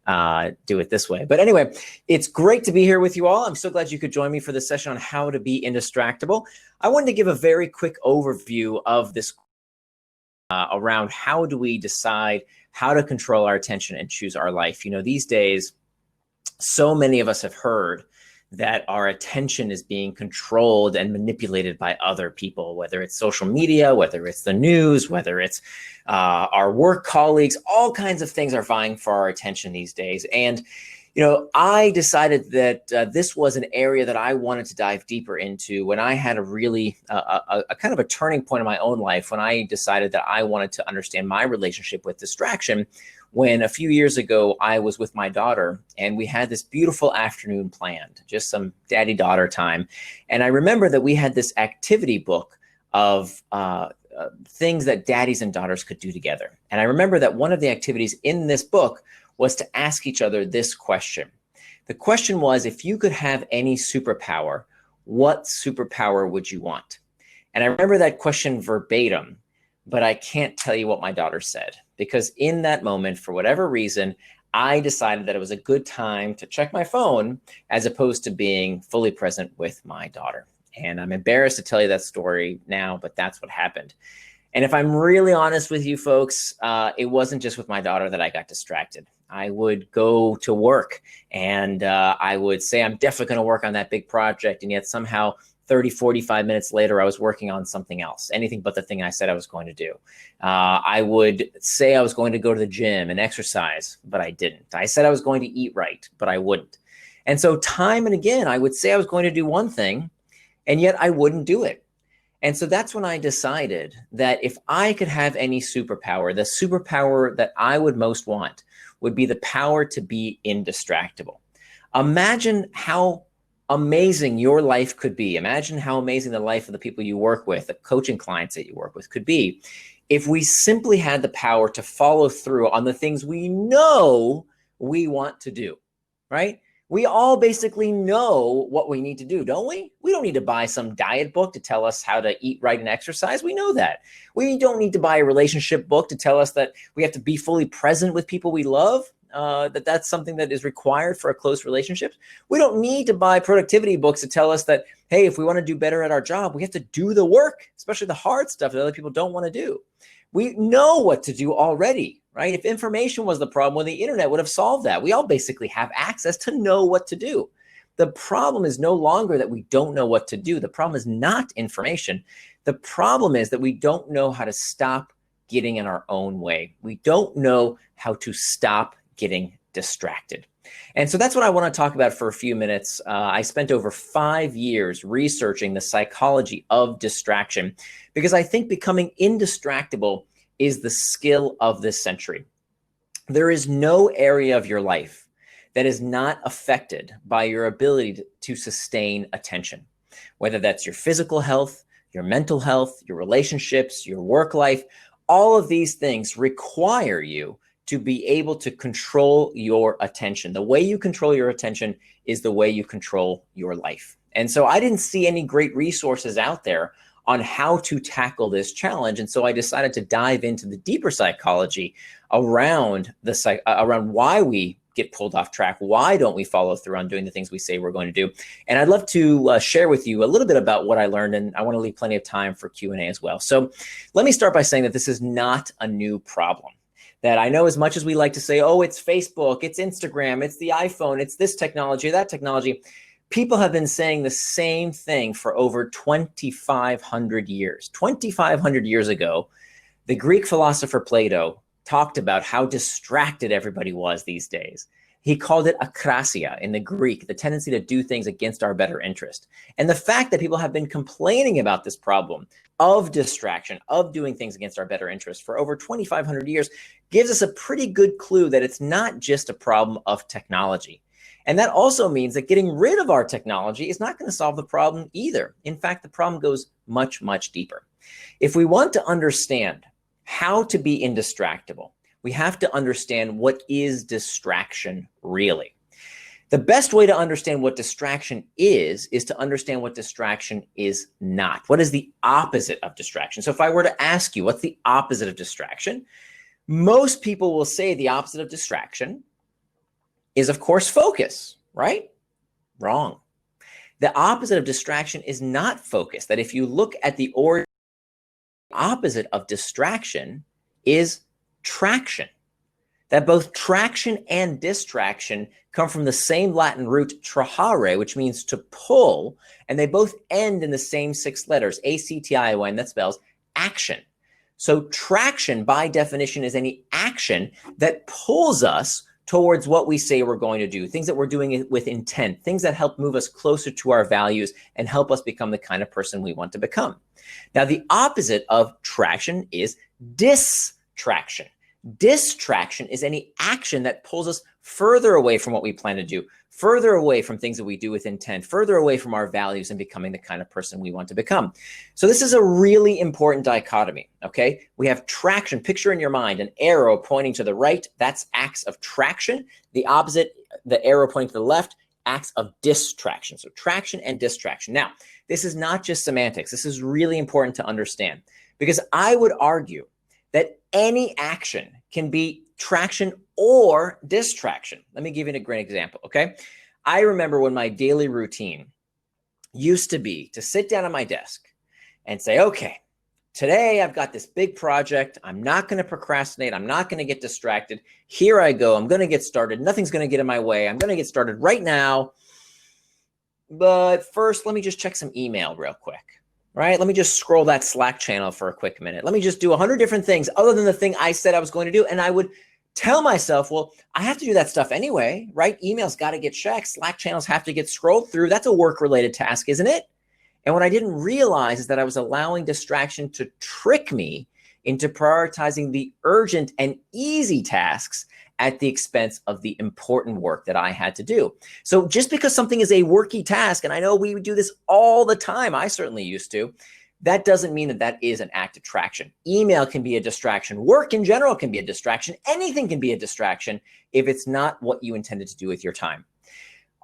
do it this way. But anyway, it's great to be here with you all. I'm so glad you could join me for this session on how to be indistractable. I wanted to give a very quick overview of this around how do we decide how to control our attention and choose our life. You know, these days, so many of us have heard that our attention is being controlled and manipulated by other people, whether it's social media, whether it's the news, whether it's our work colleagues, all kinds of things are vying for our attention these days. And, you know, I decided that this was an area that I wanted to dive deeper into when I had a really a kind of a turning point in my own life, when I decided that I wanted to understand my relationship with distraction. When a few years ago, I was with my daughter and we had this beautiful afternoon planned, just some daddy-daughter time. And I remember that we had this activity book of things that daddies and daughters could do together. And I remember that one of the activities in this book was to ask each other this question. The question was, if you could have any superpower, what superpower would you want? And I remember that question verbatim, but I can't tell you what my daughter said, because in that moment, for whatever reason, I decided that it was a good time to check my phone as opposed to being fully present with my daughter. And I'm embarrassed to tell you that story now, but that's what happened. And if I'm really honest with you folks, it wasn't just with my daughter that I got distracted. I would go to work and I would say, I'm definitely going to work on that big project. And yet somehow 30, 45 minutes later, I was working on something else, anything but the thing I said I was going to do. I would say I was going to go to the gym and exercise, but I didn't. I said I was going to eat right, but I wouldn't. And so time and again, I would say I was going to do one thing, and yet I wouldn't do it. And so that's when I decided that if I could have any superpower, the superpower that I would most want would be the power to be indistractable. Imagine how amazing your life could be. Imagine how amazing the life of the people you work with, the coaching clients that you work with could be if we simply had the power to follow through on the things we know we want to do, right? We all basically know what we need to do, don't we? We don't need to buy some diet book to tell us how to eat right and exercise. We know that. We don't need to buy a relationship book to tell us that we have to be fully present with people we love, that's something that is required for a close relationship. We don't need to buy productivity books to tell us that, hey, if we want to do better at our job, we have to do the work, especially the hard stuff that other people don't want to do. We know what to do already, right? If information was the problem, well, the internet would have solved that. We all basically have access to know what to do. The problem is no longer that we don't know what to do. The problem is not information. The problem is that we don't know how to stop getting in our own way. We don't know how to stop getting distracted. And so that's what I want to talk about for a few minutes. I spent over 5 years researching the psychology of distraction because I think becoming indistractable is the skill of this century. There is no area of your life that is not affected by your ability to sustain attention, whether that's your physical health, your mental health, your relationships, your work life. All of these things require you to be able to control your attention. The way you control your attention is the way you control your life. And so I didn't see any great resources out there on how to tackle this challenge. And so I decided to dive into the deeper psychology around around why we get pulled off track. Why don't we follow through on doing the things we say we're going to do? And I'd love to share with you a little bit about what I learned, and I want to leave plenty of time for Q&A as well. So let me start by saying that this is not a new problem. That I know, as much as we like to say, oh, it's Facebook, it's Instagram, it's the iPhone, it's this technology, that technology, people have been saying the same thing for over 2,500 years. 2,500 years ago, the Greek philosopher Plato talked about how distracted everybody was these days. He called it akrasia in the Greek, the tendency to do things against our better interest. And the fact that people have been complaining about this problem of distraction, of doing things against our better interest for over 2,500 years gives us a pretty good clue that it's not just a problem of technology. And that also means that getting rid of our technology is not going to solve the problem either. In fact, the problem goes much, much deeper. If we want to understand how to be indistractable, we have to understand what is distraction really. The best way to understand what distraction is to understand what distraction is not. What is the opposite of distraction? So if I were to ask you, what's the opposite of distraction? Most people will say the opposite of distraction is, of course, focus, right? Wrong. The opposite of distraction is not focus. That if you look at the opposite of distraction is traction. That both traction and distraction come from the same Latin root trahare, which means to pull, and they both end in the same 6 letters, A-C-T-I-O-N, that spells action. So traction, by definition, is any action that pulls us towards what we say we're going to do, things that we're doing with intent, things that help move us closer to our values and help us become the kind of person we want to become. Now, the opposite of traction is distraction. Distraction is any action that pulls us further away from what we plan to do, further away from things that we do with intent, further away from our values and becoming the kind of person we want to become. So this is a really important dichotomy, okay? We have traction. Picture in your mind an arrow pointing to the right. That's acts of traction. The opposite, the arrow pointing to the left, acts of distraction. So traction and distraction. Now, this is not just semantics. This is really important to understand because I would argue that any action can be traction or distraction. Let me give you a great example, okay? I remember when my daily routine used to be to sit down at my desk and say, okay, today I've got this big project. I'm not going to procrastinate. I'm not going to get distracted. Here I go. I'm going to get started. Nothing's going to get in my way. I'm going to get started right now. But first, let me just check some email real quick. Right? Let me just scroll that Slack channel for a quick minute. Let me just do 100 different things other than the thing I said I was going to do. And I would tell myself, well, I have to do that stuff anyway, right? Emails got to get checked. Slack channels have to get scrolled through. That's a work-related task, isn't it? And what I didn't realize is that I was allowing distraction to trick me into prioritizing the urgent and easy tasks at the expense of the important work that I had to do. So just because something is a worky task, and I know we do this all the time, I certainly used to, that doesn't mean that that is an act of traction. Email can be a distraction. Work in general can be a distraction. Anything can be a distraction if it's not what you intended to do with your time.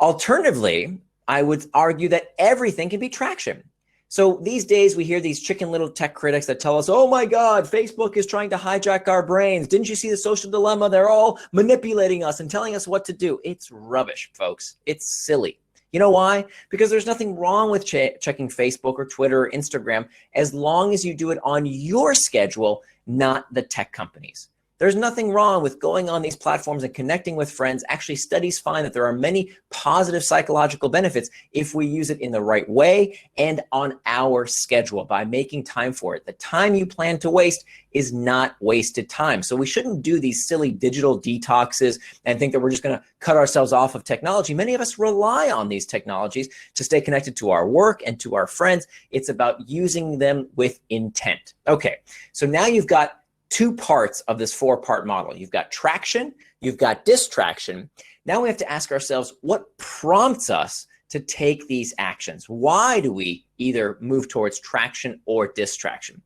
Alternatively, I would argue that everything can be traction. So these days we hear these chicken little tech critics that tell us, oh my God, Facebook is trying to hijack our brains. Didn't you see the social dilemma? They're all manipulating us and telling us what to do. It's rubbish, folks. It's silly. You know why? Because there's nothing wrong with checking Facebook or Twitter or Instagram as long as you do it on your schedule, not the tech companies. There's nothing wrong with going on these platforms and connecting with friends. Actually, studies find that there are many positive psychological benefits if we use it in the right way and on our schedule by making time for it. The time you plan to waste is not wasted time. So we shouldn't do these silly digital detoxes and think that we're just going to cut ourselves off of technology. Many of us rely on these technologies to stay connected to our work and to our friends. It's about using them with intent. Okay, so now you've got 2 parts of this 4-part model. You've got traction, you've got distraction. Now we have to ask ourselves, what prompts us to take these actions? Why do we either move towards traction or distraction?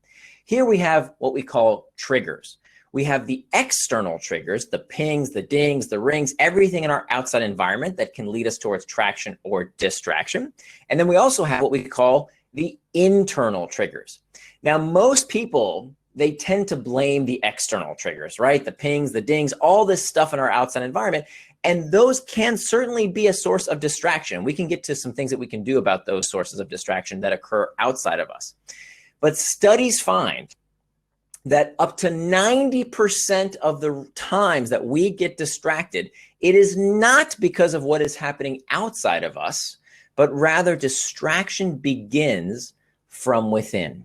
Here we have what we call triggers. We have the external triggers, the pings, the dings, the rings, everything in our outside environment that can lead us towards traction or distraction. And then we also have what we call the internal triggers. Now, most people, they tend to blame the external triggers, right? The pings, the dings, all this stuff in our outside environment. And those can certainly be a source of distraction. We can get to some things that we can do about those sources of distraction that occur outside of us. But studies find that up to 90% of the times that we get distracted, it is not because of what is happening outside of us, but rather distraction begins from within.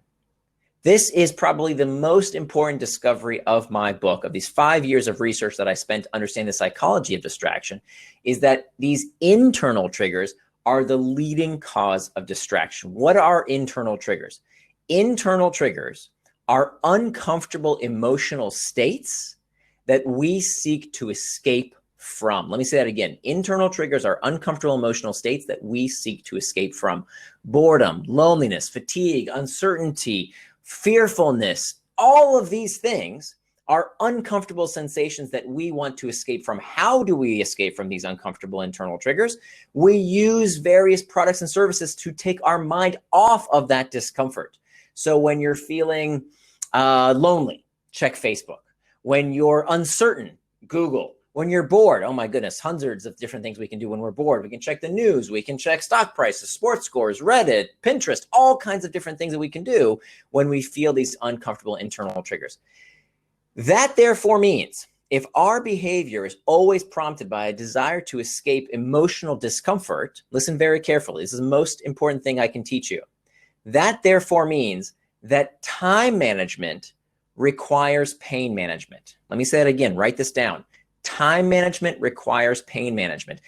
This is probably the most important discovery of my book, of these 5 years of research that I spent understanding the psychology of distraction, is that these internal triggers are the leading cause of distraction. What are internal triggers? Internal triggers are uncomfortable emotional states that we seek to escape from. Let me say that again. Internal triggers are uncomfortable emotional states that we seek to escape from. Boredom, loneliness, fatigue, uncertainty, fearfulness, all of these things are uncomfortable sensations that we want to escape from. How do we escape from these uncomfortable internal triggers? We use various products and services to take our mind off of that discomfort. So when you're feeling lonely, check Facebook. When you're uncertain, Google. When you're bored, oh my goodness, hundreds of different things we can do when we're bored. We can check the news, we can check stock prices, sports scores, Reddit, Pinterest, all kinds of different things that we can do when we feel these uncomfortable internal triggers. That therefore means if our behavior is always prompted by a desire to escape emotional discomfort, listen very carefully, this is the most important thing I can teach you. That therefore means that time management requires pain management. Let me say that again, write this down. Time management requires pain management.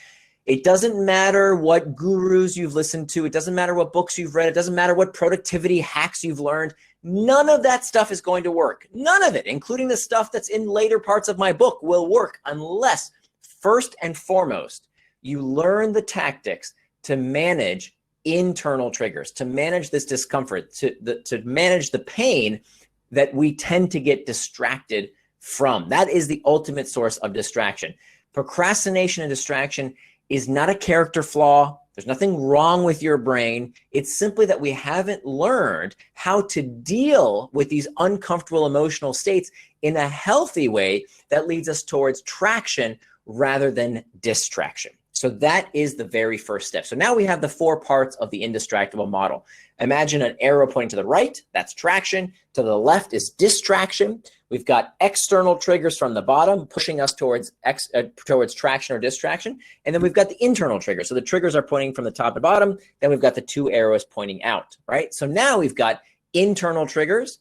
It doesn't matter what gurus you've listened to. It doesn't matter what books you've read. It doesn't matter what productivity hacks you've learned. None of that stuff is going to work. None of it, including the stuff that's in later parts of my book, will work unless, first and foremost, you learn the tactics to manage internal triggers, to manage this discomfort, to manage the pain that we tend to get distracted from. That is the ultimate source of distraction. Procrastination and distraction is not a character flaw. There's nothing wrong with your brain. It's simply that we haven't learned how to deal with these uncomfortable emotional states in a healthy way that leads us towards traction rather than distraction. So that is the very first step. So now we have the 4 parts of the Indistractable model. Imagine an arrow pointing to the right, that's traction. To the left is distraction. We've got external triggers from the bottom pushing us towards traction or distraction. And then we've got the internal triggers. So the triggers are pointing from the top to bottom. Then we've got the 2 arrows pointing out, right? So now we've got internal triggers.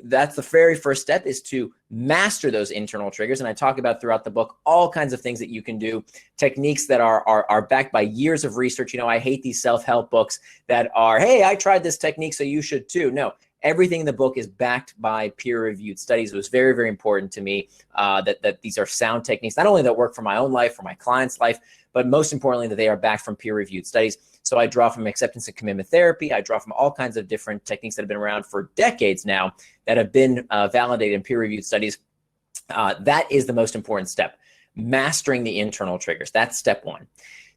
That's the very first step, is to master those internal triggers. And I talk about throughout the book all kinds of things that you can do, techniques that are backed by years of research. You know, I hate these self-help books that are, hey, I tried this technique, so you should too. No, everything in the book is backed by peer-reviewed studies. It was very, very important to me that these are sound techniques, not only that work for my own life, for my client's life, but most importantly, that they are backed from peer-reviewed studies. So I draw from acceptance and commitment therapy. I draw from all kinds of different techniques that have been around for decades now that have been validated in peer-reviewed studies. That is the most important step, mastering the internal triggers. That's step 1.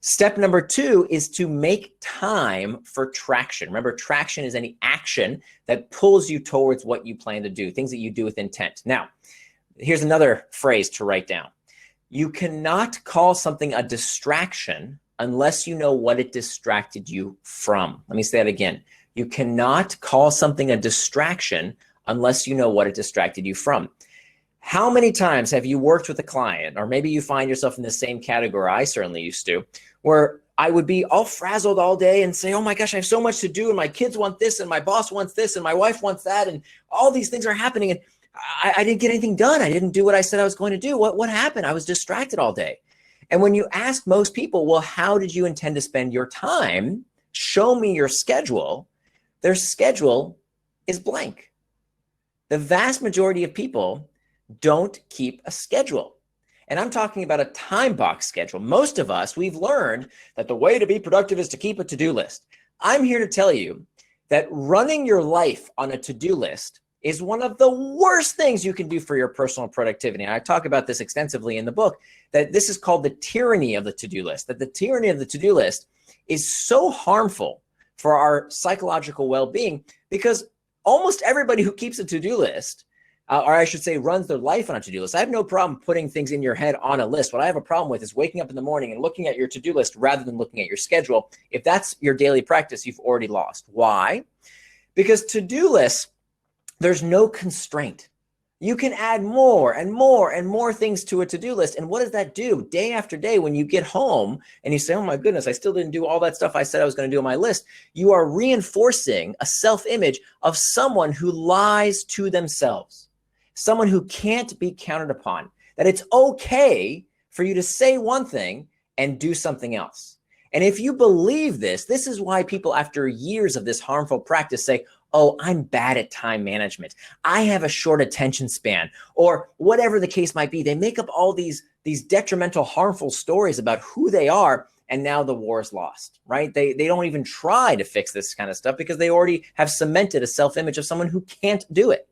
Step number 2 is to make time for traction. Remember, traction is any action that pulls you towards what you plan to do, things that you do with intent. Now, here's another phrase to write down. You cannot call something a distraction unless you know what it distracted you from. Let me say that again. You cannot call something a distraction unless you know what it distracted you from. How many times have you worked with a client, or maybe you find yourself in the same category, I certainly used to, where I would be all frazzled all day and say, oh my gosh, I have so much to do, and my kids want this, and my boss wants this, and my wife wants that, and all these things are happening, and I didn't get anything done. I didn't do what I said I was going to do. What happened? I was distracted all day. And when you ask most people, well, how did you intend to spend your time? Show me your schedule. Their schedule is blank. The vast majority of people don't keep a schedule. And I'm talking about a time box schedule. Most of us, we've learned that the way to be productive is to keep a to-do list. I'm here to tell you that running your life on a to-do list is one of the worst things you can do for your personal productivity. And I talk about this extensively in the book, that this is called the tyranny of the to-do list, that the tyranny of the to-do list is so harmful for our psychological well-being, because almost everybody who keeps a to-do list, or I should say runs their life on a to-do list. I have no problem putting things in your head on a list. What I have a problem with is waking up in the morning and looking at your to-do list rather than looking at your schedule. If that's your daily practice, you've already lost. Why? Because to-do lists, there's no constraint. You can add more and more and more things to a to-do list. And what does that do? Day after day, when you get home and you say, oh my goodness, I still didn't do all that stuff I said I was going to do on my list, you are reinforcing a self-image of someone who lies to themselves, someone who can't be counted upon, that it's okay for you to say one thing and do something else. And if you believe this, this is why people after years of this harmful practice say, oh, I'm bad at time management. I have a short attention span, or whatever the case might be. They make up all these detrimental, harmful stories about who they are, and now the war is lost, right? They don't even try to fix this kind of stuff because they already have cemented a self-image of someone who can't do it.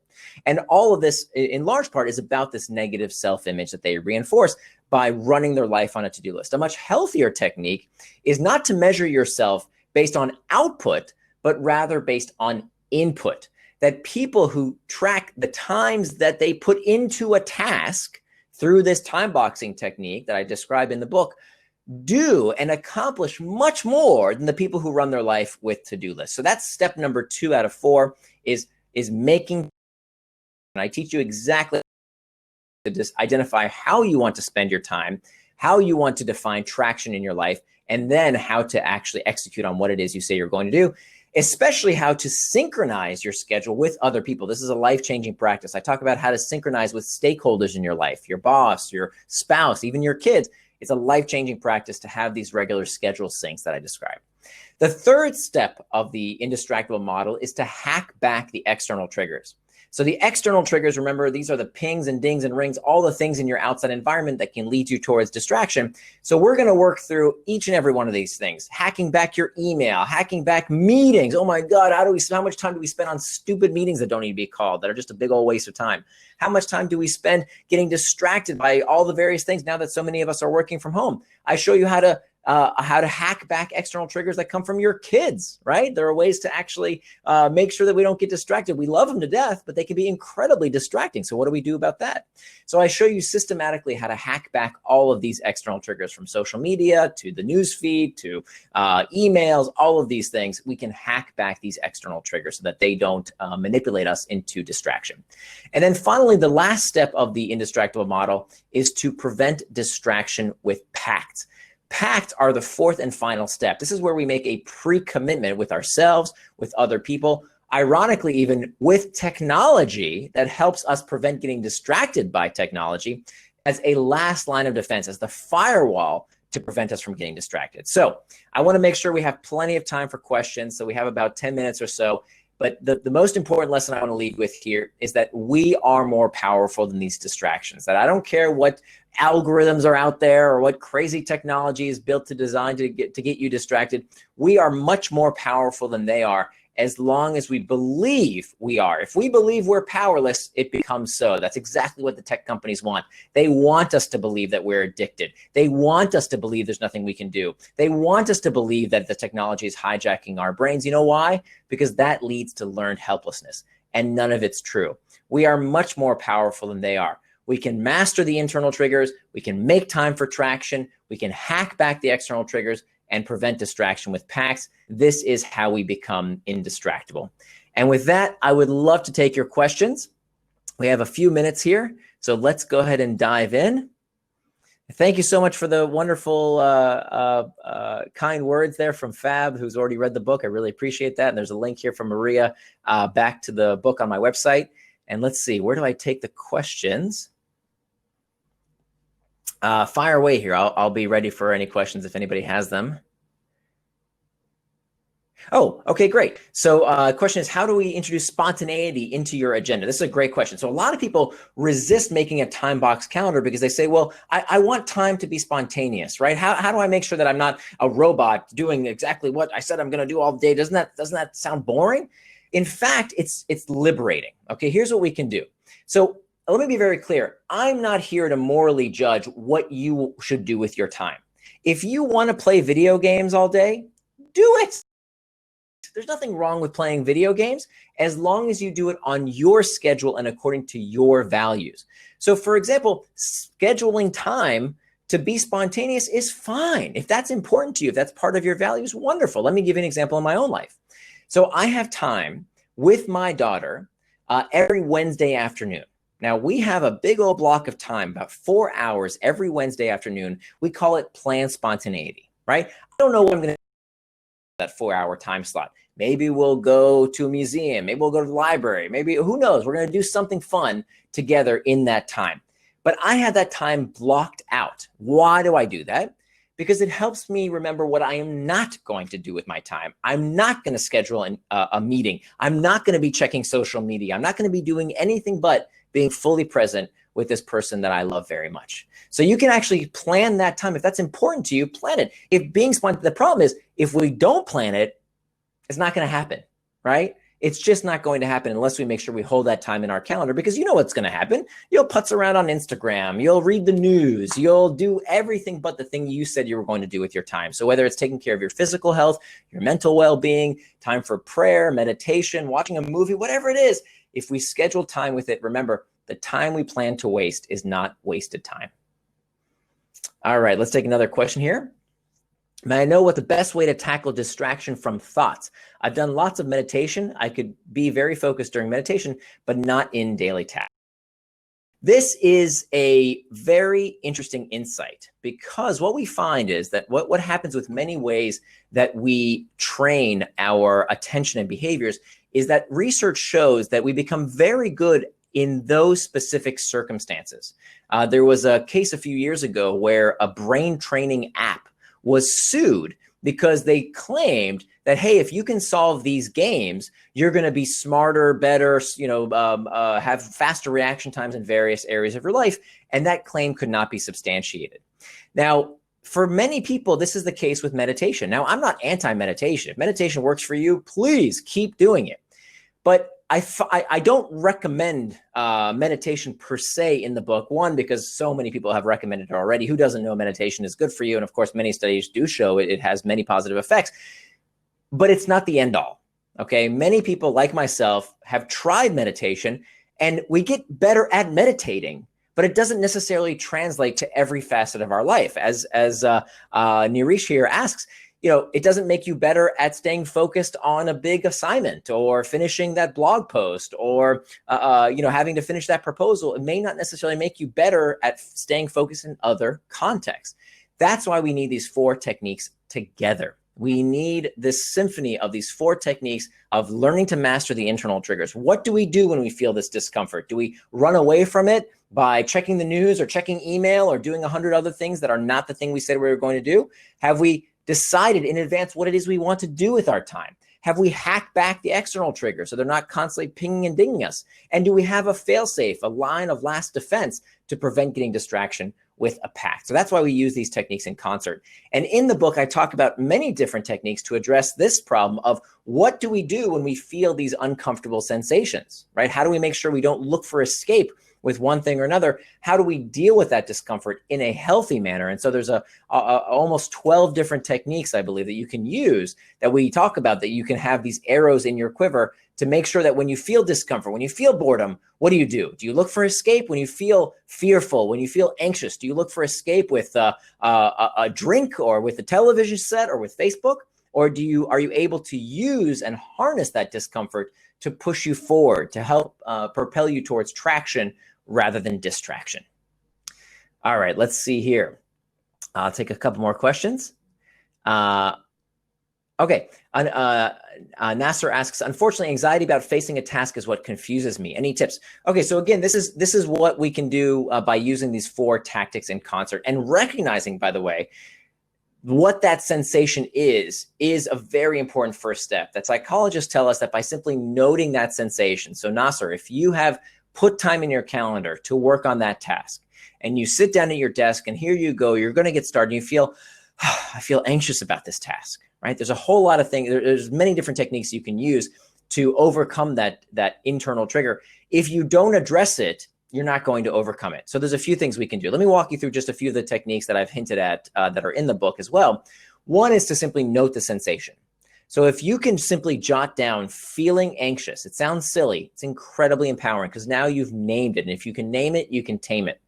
And all of this, in large part, is about this negative self-image that they reinforce by running their life on a to-do list. A much healthier technique is not to measure yourself based on output, but rather based on input. That people who track the times that they put into a task through this time boxing technique that I describe in the book, do and accomplish much more than the people who run their life with to-do lists. So that's step number 2 out of 4 is making. And I teach you exactly to just identify how you want to spend your time, how you want to define traction in your life, and then how to actually execute on what it is you say you're going to do, especially how to synchronize your schedule with other people. This is a life-changing practice. I talk about how to synchronize with stakeholders in your life, your boss, your spouse, even your kids. It's a life-changing practice to have these regular schedule syncs that I described. The third step of the Indistractable model is to hack back the external triggers. So the external triggers, remember, these are the pings and dings and rings, all the things in your outside environment that can lead you towards distraction. So we're going to work through each and every one of these things, hacking back your email, hacking back meetings. Oh my God, how much time do we spend on stupid meetings that don't need to be called, that are just a big old waste of time? How much time do we spend getting distracted by all the various things now that so many of us are working from home? I show you how to hack back external triggers that come from your kids, right? There are ways to actually make sure that we don't get distracted. We love them to death, but they can be incredibly distracting. So what do we do about that? So I show you systematically how to hack back all of these external triggers, from social media to the news feed to emails, all of these things. We can hack back these external triggers so that they don't manipulate us into distraction. And then finally, the last step of the Indistractable model is to prevent distraction with pacts. Pacts are the fourth and final step. This is where we make a pre-commitment with ourselves, with other people, ironically, even with technology that helps us prevent getting distracted by technology, as a last line of defense, as the firewall to prevent us from getting distracted. So I want to make sure we have plenty of time for questions. So we have about 10 minutes or so. But the most important lesson I want to leave with here is that we are more powerful than these distractions. That I don't care what algorithms are out there or what crazy technology is built to design to get you distracted. We are much more powerful than they are, as long as we believe we are. If we believe we're powerless, it becomes so. That's exactly what the tech companies want. They want us to believe that we're addicted. They want us to believe there's nothing we can do. They want us to believe that the technology is hijacking our brains. You know why? Because that leads to learned helplessness, and none of it's true. We are much more powerful than they are. We can master the internal triggers. We can make time for traction. We can hack back the external triggers and prevent distraction with pacts. This is how we become indistractable. And with that, I would love to take your questions. We have a few minutes here, so let's go ahead and dive in. Thank you so much for the wonderful, kind words there from Fab, who's already read the book. I really appreciate that. And there's a link here from Maria back to the book on my website. And let's see, where do I take the questions? Fire away here. I'll be ready for any questions if anybody has them. Oh, okay, great. So question is, how do we introduce spontaneity into your agenda? This is a great question. So a lot of people resist making a time box calendar because they say, well, I want time to be spontaneous, right? How do I make sure that I'm not a robot doing exactly what I said I'm going to do all day? Doesn't that sound boring? In fact, it's liberating. Okay, here's what we can do. So let me be very clear. I'm not here to morally judge what you should do with your time. If you want to play video games all day, do it. There's nothing wrong with playing video games as long as you do it on your schedule and according to your values. So for example, scheduling time to be spontaneous is fine. If that's important to you, if that's part of your values, wonderful. Let me give you an example in my own life. So I have time with my daughter every Wednesday afternoon. Now, we have a big old block of time, about 4 hours every Wednesday afternoon. We call it planned spontaneity, right? I don't know what I'm going to do that 4-hour time slot. Maybe we'll go to a museum. Maybe we'll go to the library. Maybe, who knows? We're going to do something fun together in that time. But I have that time blocked out. Why do I do that? Because it helps me remember what I am not going to do with my time. I'm not going to schedule a meeting. I'm not going to be checking social media. I'm not going to be doing anything but being fully present with this person that I love very much. So you can actually plan that time. If that's important to you, plan it. If being spontaneous, the problem is if we don't plan it, it's not going to happen, right? It's just not going to happen unless we make sure we hold that time in our calendar, because you know what's going to happen. You'll putz around on Instagram. You'll read the news. You'll do everything but the thing you said you were going to do with your time. So whether it's taking care of your physical health, your mental well-being, time for prayer, meditation, watching a movie, whatever it is, if we schedule time with it, remember, The time we plan to waste is not wasted time. All right, let's take another question here. May I know what the best way to tackle distraction from thoughts? I've done lots of meditation. I could be very focused during meditation, but not in daily tasks. This is a very interesting insight, because what we find is that what happens with many ways that we train our attention and behaviors is that research shows that we become very good in those specific circumstances. There was a case a few years ago where a brain training app was sued because they claimed that, hey, if you can solve these games, you're going to be smarter, better, have faster reaction times in various areas of your life. And that claim could not be substantiated. Now, for many people, this is the case with meditation. Now, I'm not anti-meditation. If meditation works for you, please keep doing it. But I don't recommend meditation per se in the book. One, because so many people have recommended it already. Who doesn't know meditation is good for you? And of course, many studies do show it has many positive effects. But it's not the end all. Okay, many people like myself have tried meditation, and we get better at meditating, but it doesn't necessarily translate to every facet of our life. As Nirish here asks, it doesn't make you better at staying focused on a big assignment or finishing that blog post or, having to finish that proposal. It may not necessarily make you better at staying focused in other contexts. That's why we need these 4 techniques together. We need this symphony of these 4 techniques of learning to master the internal triggers. What do we do when we feel this discomfort? Do we run away from it by checking the news or checking email or doing 100 other things that are not the thing we said we were going to do? Have we decided in advance what it is we want to do with our time? Have we hacked back the external triggers so they're not constantly pinging and dinging us? And do we have a fail-safe, a line of last defense to prevent getting distraction with a pact? So that's why we use these techniques in concert. And in the book, I talk about many different techniques to address this problem of what do we do when we feel these uncomfortable sensations, right? How do we make sure we don't look for escape with one thing or another? How do we deal with that discomfort in a healthy manner? And so there's almost 12 different techniques, I believe, that you can use that we talk about, that you can have these arrows in your quiver to make sure that when you feel discomfort, when you feel boredom, what do? Do you look for escape when you feel fearful, when you feel anxious? Do you look for escape with a drink or with a television set or with Facebook? Or are you able to use and harness that discomfort to push you forward, to help propel you towards traction rather than distraction? All right, let's see here. I'll take a couple more questions. Okay, Nasser asks, unfortunately, anxiety about facing a task is what confuses me. Any tips? Okay, so again, this is what we can do by using these 4 tactics in concert, and recognizing, by the way, what that sensation is a very important first step. That psychologists tell us that by simply noting that sensation. So Nasser, if you have put time in your calendar to work on that task, and you sit down at your desk and here you go, you're going to get started, and you feel, I feel anxious about this task, right? There's a whole lot of things. There's many different techniques you can use to overcome that internal trigger. If you don't address it, you're not going to overcome it. So there's a few things we can do. Let me walk you through just a few of the techniques that I've hinted at that are in the book as well. One is to simply note the sensation. So if you can simply jot down feeling anxious, it sounds silly, it's incredibly empowering because now you've named it. And if you can name it, you can tame it.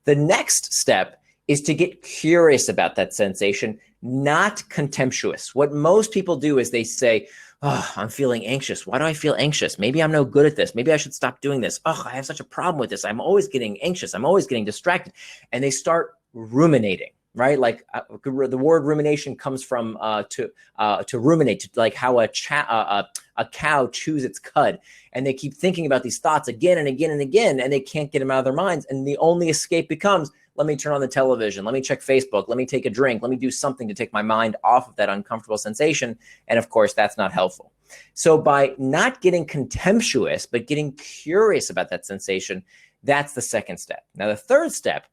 The next step is to get curious about that sensation, not contemptuous. What most people do is they say, oh, I'm feeling anxious. Why do I feel anxious? Maybe I'm no good at this. Maybe I should stop doing this. Oh, I have such a problem with this. I'm always getting anxious. I'm always getting distracted. And they start ruminating, right? Like the word rumination comes from to ruminate, like how a cow chews its cud. And they keep thinking about these thoughts again and again and again, and they can't get them out of their minds. And the only escape becomes, let me turn on the television. Let me check Facebook. Let me take a drink. Let me do something to take my mind off of that uncomfortable sensation. And of course, that's not helpful. So by not getting contemptuous, but getting curious about that sensation, that's the second step. Now, the third step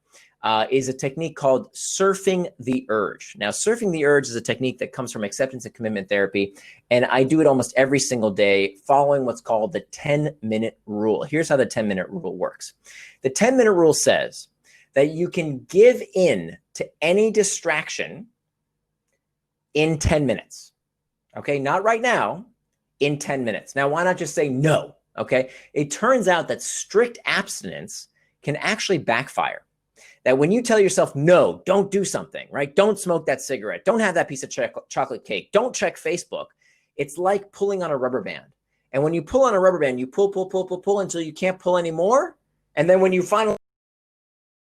is a technique called surfing the urge. Now, surfing the urge is a technique that comes from acceptance and commitment therapy. And I do it almost every single day following what's called the 10-minute rule. Here's how the 10-minute rule works. The 10-minute rule says that you can give in to any distraction in 10 minutes. Okay, not right now, in 10 minutes. Now, why not just say no? Okay. It turns out that strict abstinence can actually backfire. That when you tell yourself, no, don't do something, right? Don't smoke that cigarette. Don't have that piece of chocolate cake. Don't check Facebook. It's like pulling on a rubber band. And when you pull on a rubber band, you pull until you can't pull anymore. And then when you finally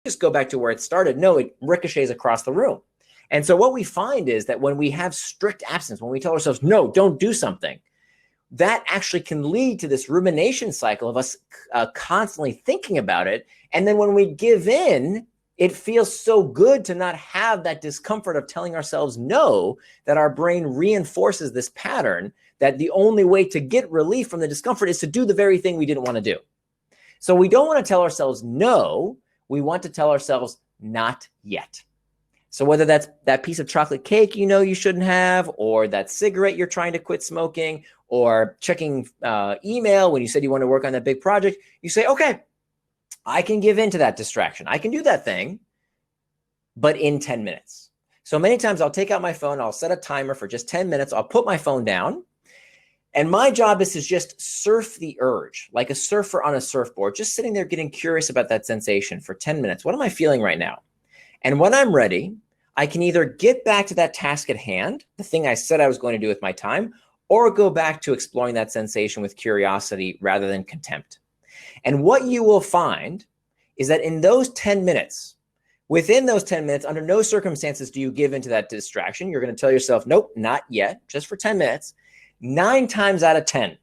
just go back to where it started, no, it ricochets across the room. And so what we find is that when we have strict abstinence, when we tell ourselves, no, don't do something, that actually can lead to this rumination cycle of us constantly thinking about it. And then when we give in, it feels so good to not have that discomfort of telling ourselves no, that our brain reinforces this pattern that the only way to get relief from the discomfort is to do the very thing we didn't want to do. So we don't want to tell ourselves no, we want to tell ourselves not yet. So whether that's that piece of chocolate cake you know you shouldn't have, or that cigarette you're trying to quit smoking, or checking email when you said you want to work on that big project, you say, okay, I can give in to that distraction. I can do that thing, but in 10 minutes. So many times I'll take out my phone, I'll set a timer for just 10 minutes, I'll put my phone down, and my job is to just surf the urge, like a surfer on a surfboard, just sitting there getting curious about that sensation for 10 minutes. What am I feeling right now? And when I'm ready, I can either get back to that task at hand, the thing I said I was going to do with my time, or go back to exploring that sensation with curiosity rather than contempt. And what you will find is that in those 10 minutes, within those 10 minutes, under no circumstances do you give into that distraction. You're going to tell yourself, nope, not yet, just for 10 minutes. 9 times out of 10,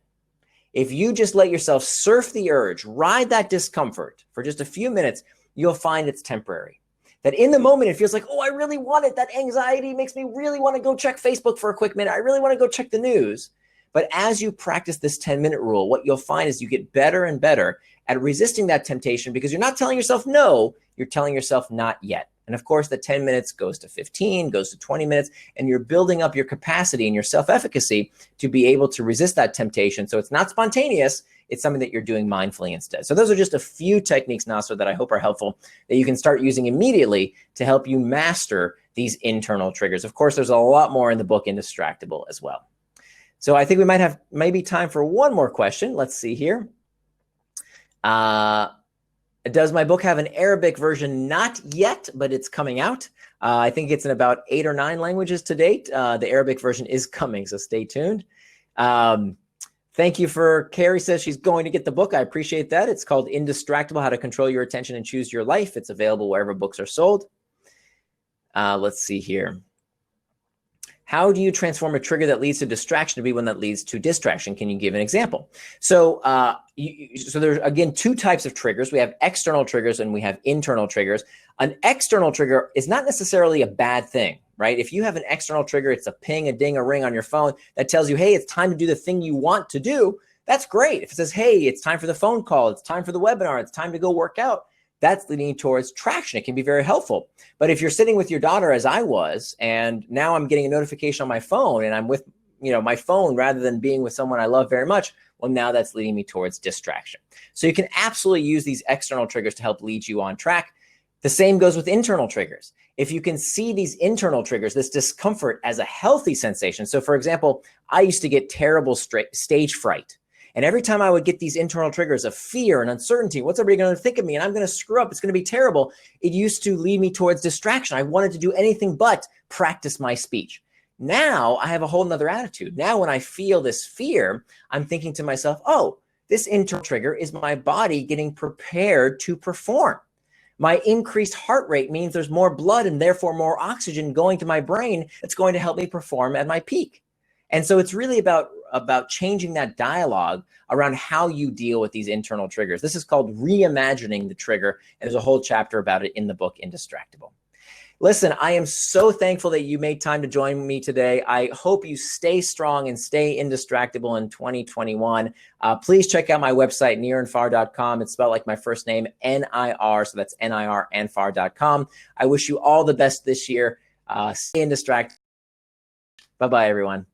if you just let yourself surf the urge, ride that discomfort for just a few minutes, you'll find it's temporary. That in the moment, it feels like, oh, I really want it. That anxiety makes me really want to go check Facebook for a quick minute. I really want to go check the news. But as you practice this 10-minute rule, what you'll find is you get better and better at resisting that temptation, because you're not telling yourself no, you're telling yourself not yet. And of course, the 10 minutes goes to 15, goes to 20 minutes, and you're building up your capacity and your self-efficacy to be able to resist that temptation. So it's not spontaneous. It's something that you're doing mindfully instead. So those are just a few techniques, Nasser, that I hope are helpful, that you can start using immediately to help you master these internal triggers. Of course, there's a lot more in the book Indistractable as well. So I think we might have maybe time for one more question. Let's see here. Does my book have an Arabic version? Not yet, but it's coming out. I think it's in about 8 or 9 languages to date. The Arabic version is coming, so stay tuned. Thank you for Carrie says she's going to get the book. I appreciate that. It's called Indistractable, How to Control Your Attention and Choose Your Life. It's available wherever books are sold. Let's see here. How do you transform a trigger that leads to distraction to be one that leads to distraction? Can you give an example? So, so there's, again, 2 types of triggers. We have external triggers and we have internal triggers. An external trigger is not necessarily a bad thing, right? If you have an external trigger, it's a ping, a ding, a ring on your phone that tells you, hey, it's time to do the thing you want to do. That's great. If it says, hey, it's time for the phone call, it's time for the webinar, it's time to go work out, that's leading towards traction. It can be very helpful. But if you're sitting with your daughter, as I was, and now I'm getting a notification on my phone and I'm with, my phone rather than being with someone I love very much, well, now that's leading me towards distraction. So you can absolutely use these external triggers to help lead you on track. The same goes with internal triggers. If you can see these internal triggers, this discomfort, as a healthy sensation. So for example, I used to get terrible stage fright. And every time I would get these internal triggers of fear and uncertainty, what's everybody going to think of me? And I'm going to screw up. It's going to be terrible. It used to lead me towards distraction. I wanted to do anything but practice my speech. Now I have a whole nother attitude. Now when I feel this fear, I'm thinking to myself, oh, this internal trigger is my body getting prepared to perform. My increased heart rate means there's more blood and therefore more oxygen going to my brain that's going to help me perform at my peak. And so it's really about changing that dialogue around how you deal with these internal triggers. This is called reimagining the trigger, and there's a whole chapter about it in the book Indistractable. Listen, I am so thankful that you made time to join me today. I hope you stay strong and stay indistractable in 2021. Please check out my website, nirandfar.com. It's spelled like my first name, N-I-R, so that's N-I-R and far.com. I wish you all the best this year. Stay indistractable. Bye-bye, everyone.